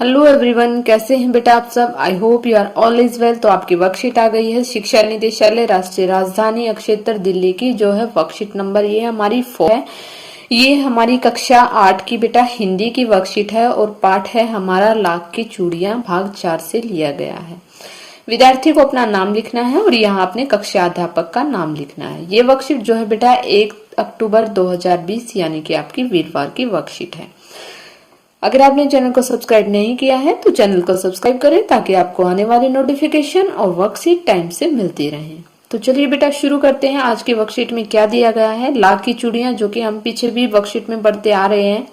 Hello everyone, कैसे हैं बेटा आप सब। I hope you are all is well. तो आपकी वर्कशीट आ गई है शिक्षा निदेशालय राष्ट्रीय राजधानी क्षेत्र दिल्ली की, जो है वर्कशीट नंबर ये हमारी 4 है। ये हमारी कक्षा 8 की बेटा हिंदी की वर्कशीट है और पाठ है हमारा लाख की चूड़ियां, भाग 4 से लिया गया है। विद्यार्थी को अपना नाम लिखना है और यहाँ अपने कक्षा अध्यापक का नाम लिखना है। ये वर्कशीट जो है बेटा 1 अक्टूबर 2020 यानी कि आपकी वीरवार की वर्कशीट है। अगर आपने चैनल को सब्सक्राइब नहीं किया है तो चैनल को सब्सक्राइब करें ताकि आपको आने वाली नोटिफिकेशन और वर्कशीट टाइम से मिलती रहे। तो चलिए बेटा शुरू करते हैं। आज की वर्कशीट में क्या दिया गया है, लाख की चूड़ियां, जो कि हम पीछे भी वर्कशीट में पढ़ते आ रहे हैं।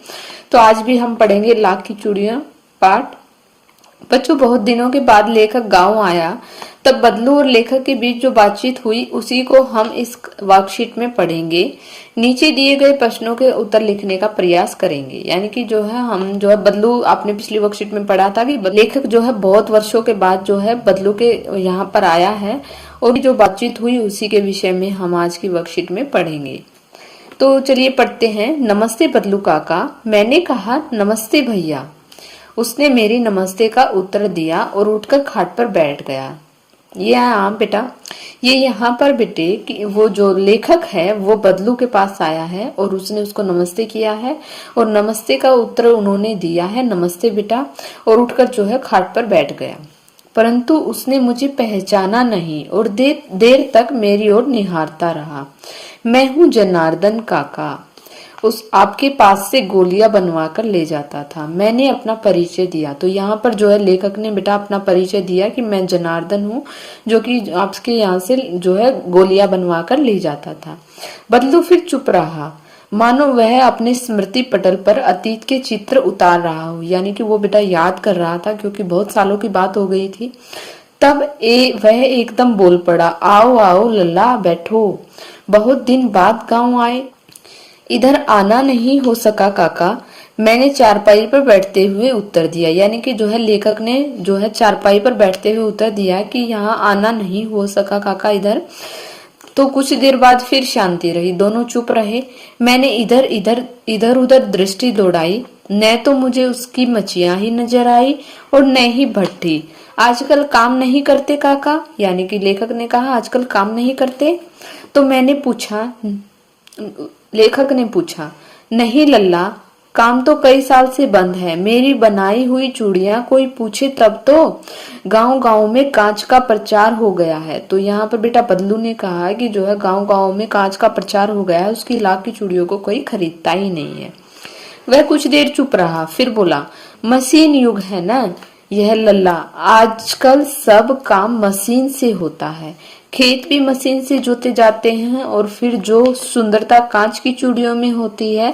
तो आज भी हम पढ़ेंगे लाख की चूड़ियां पाठ। बच्चों, बहुत दिनों के बाद लेखक गांव आया, तब बदलू और लेखक के बीच जो बातचीत हुई उसी को हम इस वर्कशीट में पढ़ेंगे। नीचे दिए गए प्रश्नों के उत्तर लिखने का प्रयास करेंगे। यानी कि जो है हम जो है बदलू, आपने पिछली वर्कशीट में पढ़ा था कि लेखक जो है बहुत वर्षों के बाद जो है बदलू के यहाँ पर आया है और जो बातचीत हुई उसी के विषय में हम आज की वर्कशीट में पढ़ेंगे। तो चलिए पढ़ते हैं। नमस्ते बदलू काका, मैंने कहा नमस्ते भैया। उसने मेरी नमस्ते का उत्तर दिया और उठकर खाट पर बैठ गया। ये हाँ बेटा, ये यहाँ पर बेटे कि वो जो लेखक है वो बदलू के पास आया है और उसने उसको नमस्ते किया है और नमस्ते का उत्तर उन्होंने दिया है नमस्ते बेटा, और उठकर जो है खाट पर बैठ गया। परंतु उसने मुझे पहचाना नहीं और देर तक मेरी ओर निहारता रहा। मैं हूँ जनार्दन काका, उस आपके पास से गोलियां बनवा कर ले जाता था। मैंने अपना परिचय दिया। तो यहाँ पर जो है लेखक ने बेटा अपना परिचय दिया कि मैं जनार्दन हूँ, जो कि आपके यहाँ से जो है गोलियां बनवा कर ले जाता था। बदलू फिर चुप रहा, मानो वह अपने स्मृति पटल पर अतीत के चित्र उतार रहा हो। यानी कि वो बेटा याद कर रहा था, क्योंकि बहुत सालों की बात हो गई थी। तब वह एकदम बोल पड़ा, आओ आओ लल्ला बैठो, बहुत दिन बाद गाँव आए। इधर आना नहीं हो सका काका, मैंने चारपाई पर बैठते हुए उत्तर दिया। यानी कि जो है लेखक ने जो है चारपाई पर बैठते हुए उत्तर दिया कि यहाँ आना नहीं हो सका काका इधर। तो कुछ देर बाद फिर शांति रही, दोनों चुप रहे। मैंने इधर उधर दृष्टि दौड़ाई, न तो मुझे उसकी मचिया ही नजर आई और न ही भट्टी। आजकल काम नहीं करते काका, यानी कि लेखक ने कहा आजकल काम नहीं करते। तो मैंने पूछा, लेखक ने पूछा, नहीं लल्ला, काम तो कई साल से बंद है। मेरी बनाई हुई चूड़ियां कोई पूछे तब तो। गांव गांव में कांच का प्रचार हो गया है। तो यहाँ पर बेटा बदलू ने कहा कि जो है गांव गांव में कांच का प्रचार हो गया है, उसकी लाख की चूड़ियों को कोई खरीदता ही नहीं है। वह कुछ देर चुप रहा, फिर बोला, मशीन युग है ना यह लल्ला, आजकल सब काम मशीन से होता है। खेत भी मशीन से जोते जाते हैं और फिर जो सुंदरता कांच की चूड़ियों में होती है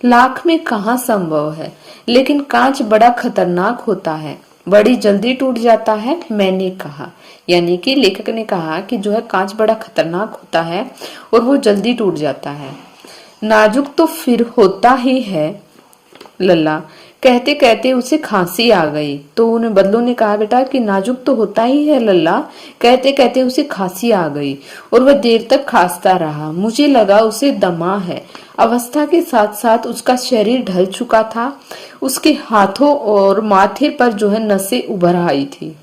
लाख में कहाँ संभव है। लेकिन कांच बड़ा खतरनाक होता है, बड़ी जल्दी टूट जाता है। मैंने कहा, यानी कि लेखक ने कहा कि जो है कांच बड़ा खतरनाक होता है और वो जल्दी टूट जाता है। नाजुक तो फिर होता ही है लल्ला। कहते कहते उसे खांसी आ गई। तो उन्हें बदलू ने कहा बेटा कि नाजुक तो होता ही है लल्ला। कहते कहते उसे खांसी आ गई और वह देर तक खांसता रहा। मुझे लगा उसे दमा है। अवस्था के साथ साथ उसका शरीर ढल चुका था। उसके हाथों और माथे पर जो है नसें उभर आई थी।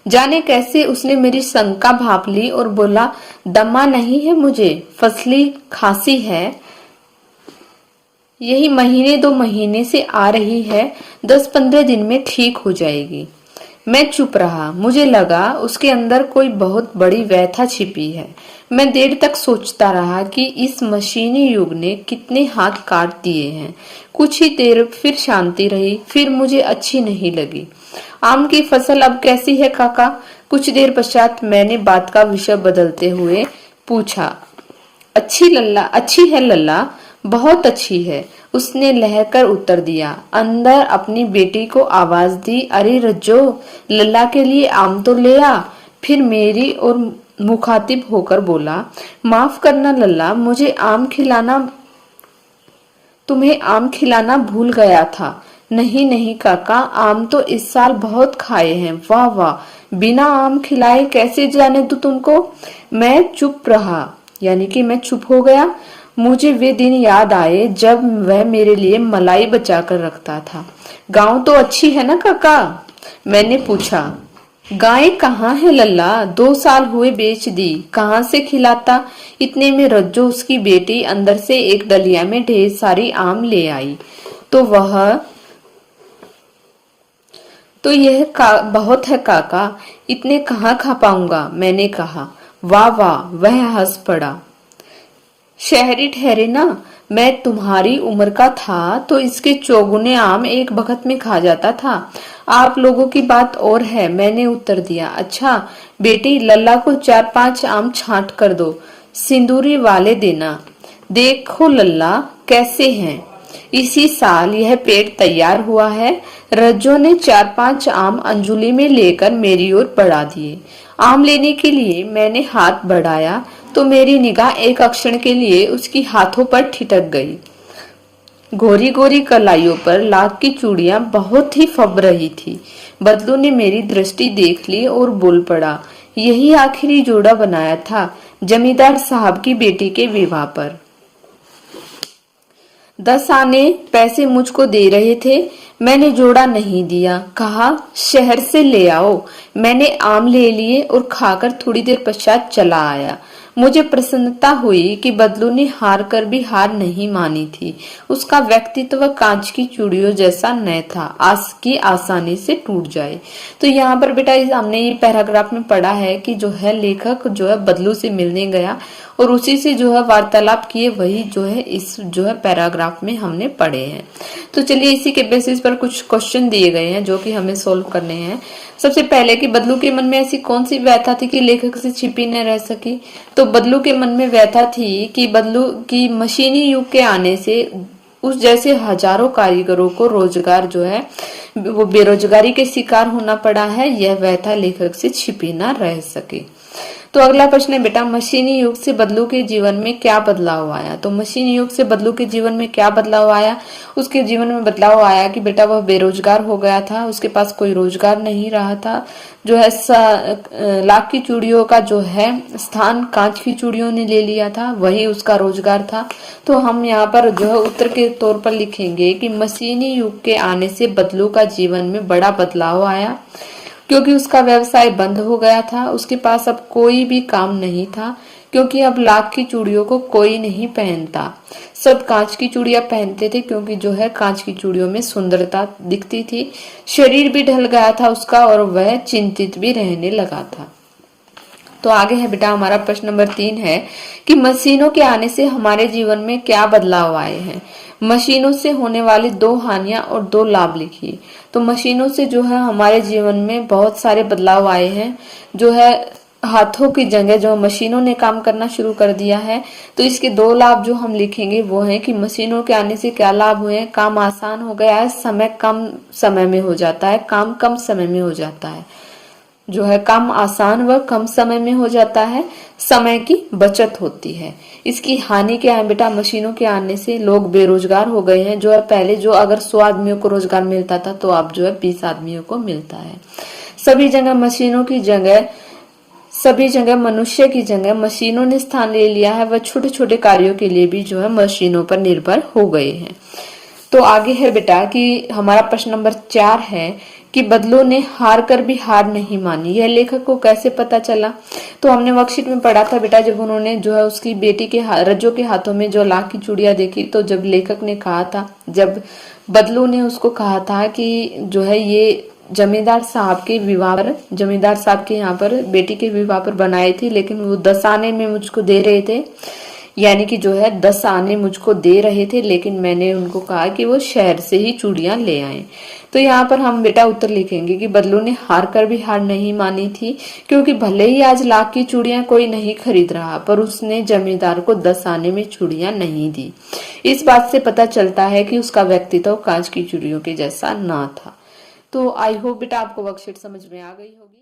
जाने कैसे उसने मेरी शंका भांप ली और बोला, दमा नहीं है मुझे, फसली खांसी है, यही महीने 2 महीने से आ रही है, 10-15 दिन में ठीक हो जाएगी। मैं चुप रहा। मुझे लगा उसके अंदर कोई बहुत बड़ी व्यथा छिपी है। मैं देर तक सोचता रहा कि इस मशीनी युग ने कितने हाथ काट दिए हैं। कुछ ही देर फिर शांति रही, फिर मुझे अच्छी नहीं लगी। आम की फसल अब कैसी है काका? कुछ देर पश्चात मैंने बात का विषय बदलते हुए पूछा। अच्छी है लल्ला, बहुत अच्छी है, उसने लहकर उत्तर दिया। अंदर अपनी बेटी को आवाज दी, अरे रज्जो, लल्ला के लिए आम तो ले आ। फिर मेरी और मुखातिब होकर बोला, माफ करना लल्ला, तुम्हें आम खिलाना भूल गया था। नहीं नहीं काका, आम तो इस साल बहुत खाए हैं। वाह वाह, बिना आम खिलाए कैसे जाने दूं तुमको। मैं चुप रहा, यानी कि मैं चुप हो गया। मुझे वे दिन याद आए जब वह मेरे लिए मलाई बचा कर रखता था। गांव तो अच्छी है ना काका? मैंने पूछा। गाय कहाँ है लल्ला? 2 साल हुए बेच दी, कहाँ से खिलाता? इतने में रज्जो उसकी बेटी अंदर से एक डलिया में ढेर सारी आम ले आई। तो यह बहुत है काका, इतने कहाँ खा पाऊंगा? मैंने कहा। वाह वाह, वह हंस पड़ा। शहरी ठहरे ना, मैं तुम्हारी उम्र का था तो इसके चौगुने आम एक बखत में खा जाता था। आप लोगों की बात और है, मैंने उत्तर दिया। अच्छा बेटी, लल्ला को 4-5 आम छांट कर दो, सिंदूरी वाले देना। देखो लल्ला कैसे हैं। इसी साल यह पेड़ तैयार हुआ है। रज्जो ने 4-5 आम अंजुली में लेकर मेरी ओर बढ़ा दिए। आम लेने के लिए मैंने हाथ बढ़ाया तो मेरी निगाह एक क्षण के लिए उसकी हाथों पर ठिठक गई। गोरी गोरी कलाइयों पर लाख की चूड़ियां बहुत ही फब रही थी। बदलू ने मेरी दृष्टि देख ली और बोल पड़ा, यही आखिरी जोड़ा बनाया था जमींदार साहब की बेटी के विवाह पर। 10 आने पैसे मुझको दे रहे थे, मैंने जोड़ा नहीं दिया, कहा शहर से ले आओ। मैंने आम ले लिए और खाकर थोड़ी देर पश्चात चला आया। मुझे प्रसन्नता हुई कि बदलू ने हार कर भी हार नहीं मानी थी। उसका व्यक्तित्व कांच की चूड़ियों जैसा न था, की आसानी से टूट जाए। तो यहाँ पर बेटा हमने ये पैराग्राफ में पढ़ा है कि जो है लेखक जो है बदलू से मिलने गया और उसी से जो है वार्तालाप किए, वही जो है इस जो है पैराग्राफ में हमने पढ़े हैं। तो चलिए इसी के बेसिस पर कुछ क्वेश्चन दिए गए हैं जो कि हमें सोल्व करने हैं। सबसे पहले कि बदलू के मन में ऐसी कौन सी व्यथा थी कि लेखक से छिपी न रह सकी? तो बदलू के मन में व्यथा थी कि बदलू की मशीनी युग के आने से उस जैसे हजारों कारीगरों को रोजगार जो है वो बेरोजगारी के शिकार होना पड़ा है। यह व्यथा लेखक से छिपी ना रह सके। तो अगला प्रश्न है बेटा, मशीनी युग से बदलू के जीवन में क्या बदलाव आया? तो मशीनी युग से बदलू के जीवन में क्या बदलाव आया? उसके जीवन में बदलाव आया कि बेटा वह बेरोजगार हो गया था, उसके पास कोई रोजगार नहीं रहा था। जो है लाख की चूड़ियों का जो है स्थान कांच की चूड़ियों ने ले लिया था, वही उसका रोजगार था। तो हम यहाँ पर जो है उत्तर के तौर पर लिखेंगे कि मशीनी युग के आने से बदलू का जीवन में बड़ा बदलाव आया, क्योंकि उसका व्यवसाय बंद हो गया था। उसके पास अब कोई भी काम नहीं था, क्योंकि अब लाख की चूड़ियों को कोई नहीं पहनता, सब कांच की चूड़ियां पहनते थे, क्योंकि जो है कांच की चूड़ियों में सुंदरता दिखती थी। शरीर भी ढल गया था उसका और वह चिंतित भी रहने लगा था। तो आगे है बेटा हमारा प्रश्न नंबर 3 है कि मशीनों के आने से हमारे जीवन में क्या बदलाव आए हैं? मशीनों से होने वाली 2 हानियां और 2 लाभ लिखिए। तो मशीनों से जो है हमारे जीवन में बहुत सारे बदलाव आए हैं। जो है हाथों की जगह जो मशीनों ने काम करना शुरू कर दिया है। तो इसके 2 लाभ जो हम लिखेंगे वो है कि मशीनों के आने से क्या लाभ हुए हैं? काम आसान हो गया है, समय कम समय में हो जाता है, काम कम समय में हो जाता है। जो है काम आसान व कम समय में हो जाता है, समय की बचत होती है। इसकी हानि क्या है बेटा? मशीनों के आने से लोग बेरोजगार हो गए हैं। जो है पहले जो अगर 100 आदमियों को रोजगार मिलता था तो अब जो है 20 आदमियों को मिलता है। सभी जगह मशीनों की जगह सभी जगह मनुष्य की जगह मशीनों ने स्थान ले लिया है। वह छोटे छोटे कार्यों के लिए भी जो है मशीनों पर निर्भर हो गए हैं। तो आगे है बेटा कि हमारा प्रश्न नंबर 4 है कि बदलू ने हार कर भी हार नहीं मानी। यह लेखक को कैसे पता चला? तो हमने वर्कशीट में पढ़ा था बेटा, जब उन्होंने जो है उसकी बेटी के रज्जो के हाथों में जो लाख की चूड़ियां देखी, तो जब लेखक ने कहा था, जब बदलू ने उसको कहा था कि जो है ये जमींदार साहब के विवाह पर, जमींदार साहब के यहाँ पर बेटी के विवाह पर बनाए थे, लेकिन वो 10 आने में मुझको दे रहे थे, यानी कि जो है 10 आने मुझको दे रहे थे, लेकिन मैंने उनको कहा कि वो शहर से ही चूड़ियां ले आए। तो यहाँ पर हम बेटा उत्तर लिखेंगे कि बदलू ने हार कर भी हार नहीं मानी थी, क्योंकि भले ही आज लाख की चूड़ियां कोई नहीं खरीद रहा, पर उसने जमींदार को 10 आने में चूड़ियां नहीं दी। इस बात से पता चलता है कि उसका व्यक्तित्व कांच की चूड़ियों के जैसा ना था। तो आई होप बेटा आपको वर्कशीट समझ में आ गई होगी।